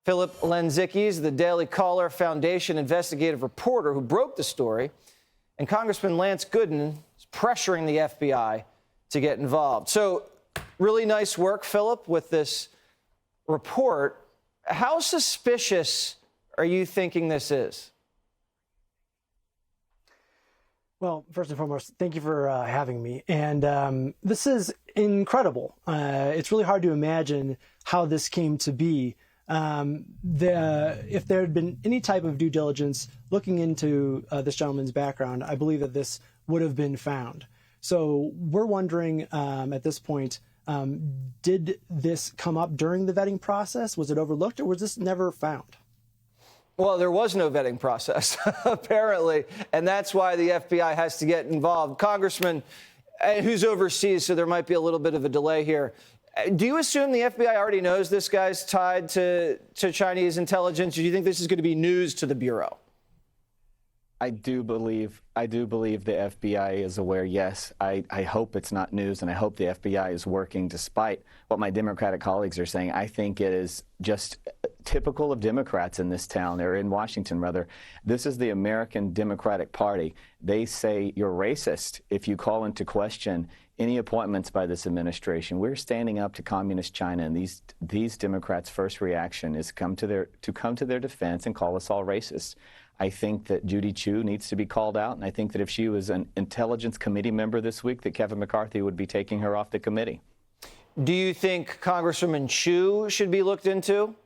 Philip Lenczycki is the Daily Caller Foundation investigative reporter who broke the story, and Congressman Lance Gooden is pressuring the FBI to get involved. So, really nice work, Philip, with this report. How suspicious are you thinking this is? Well, first and foremost, thank you for having me. And this is incredible. It's really hard to imagine how this came to be. If there had been any type of due diligence looking into this gentleman's background, I believe that this would have been found. So we're wondering at this point, did this come up during the vetting process? Was it overlooked, or was this never found? Well, there was no vetting process, apparently, and that's why the FBI has to get involved. Congressman, who's overseas, so there might be a little bit of a delay here. Do you assume the FBI already knows this guy's tied to Chinese intelligence? Or do you think this is going to be news to the Bureau? I do believe the FBI is aware, yes. I hope it's not news, and I hope the FBI is working despite what my Democratic colleagues are saying. I think it is just typical of Democrats in this town, or in Washington, rather. This is the American Democratic Party. They say you're racist if you call into question any appointments by this administration. We're standing up to communist China, and these Democrats' first reaction is to come to their defense and call us all racist. I think that Judy Chu needs to be called out, and I think that if she was an Intelligence Committee member this week, that Kevin McCarthy would be taking her off the committee. Do you think Congresswoman Chu should be looked into?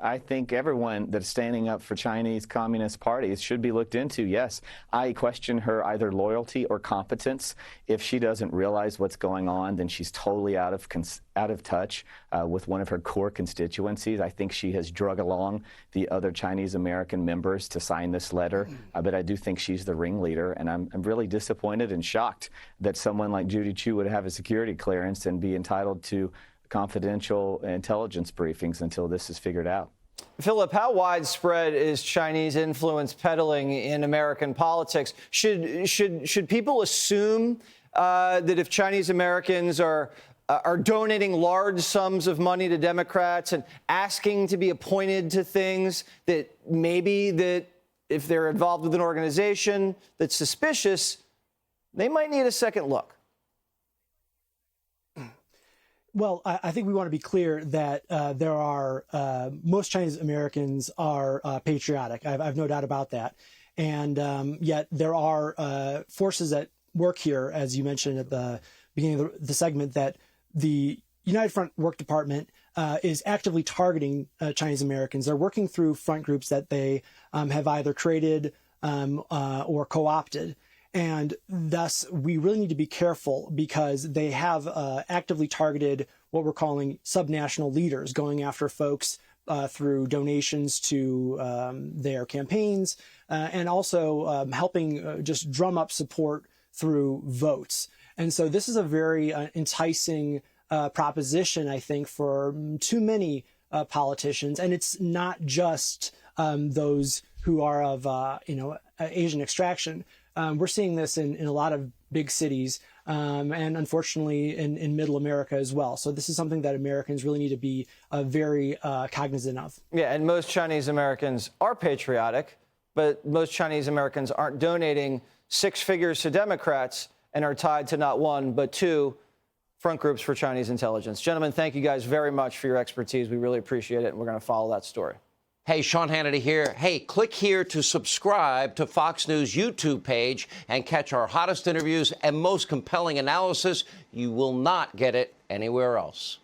I think everyone that's standing up for Chinese Communist parties should be looked into, yes. I question her either loyalty or competence. If she doesn't realize what's going on, then she's totally out of touch with one of her core constituencies. I think she has drug along the other Chinese American members to sign this letter, but I do think she's the ringleader, and I'm really disappointed and shocked that someone like Judy Chu would have a security clearance and be entitled to confidential intelligence briefings until this is figured out. Philip, how widespread is Chinese influence peddling in American politics? Should people assume that if Chinese Americans are donating large sums of money to Democrats and asking to be appointed to things, that maybe that if they're involved with an organization that's suspicious, they might need a second look? Well, I think we want to be clear that there are most Chinese Americans are patriotic. I've no doubt about that. And yet there are forces at work here, as you mentioned at the beginning of the segment, that the United Front Work Department is actively targeting Chinese Americans. They're working through front groups that they have either created or co-opted. And thus, we really need to be careful because they have actively targeted what we're calling subnational leaders, going after folks through donations to their campaigns and also helping just drum up support through votes. And so this is a very enticing proposition, I think, for too many politicians. And it's not just those who are of Asian extraction. We're seeing this in a lot of big cities and unfortunately in middle America as well. So this is something that Americans really need to be very cognizant of. Yeah, and most Chinese Americans are patriotic, but most Chinese Americans aren't donating six figures to Democrats and are tied to not one, but two front groups for Chinese intelligence. Gentlemen, thank you guys very much for your expertise. We really appreciate it, and we're going to follow that story. Hey, Sean Hannity here. Hey, click here to subscribe to Fox News YouTube page and catch our hottest interviews and most compelling analysis. You will not get it anywhere else.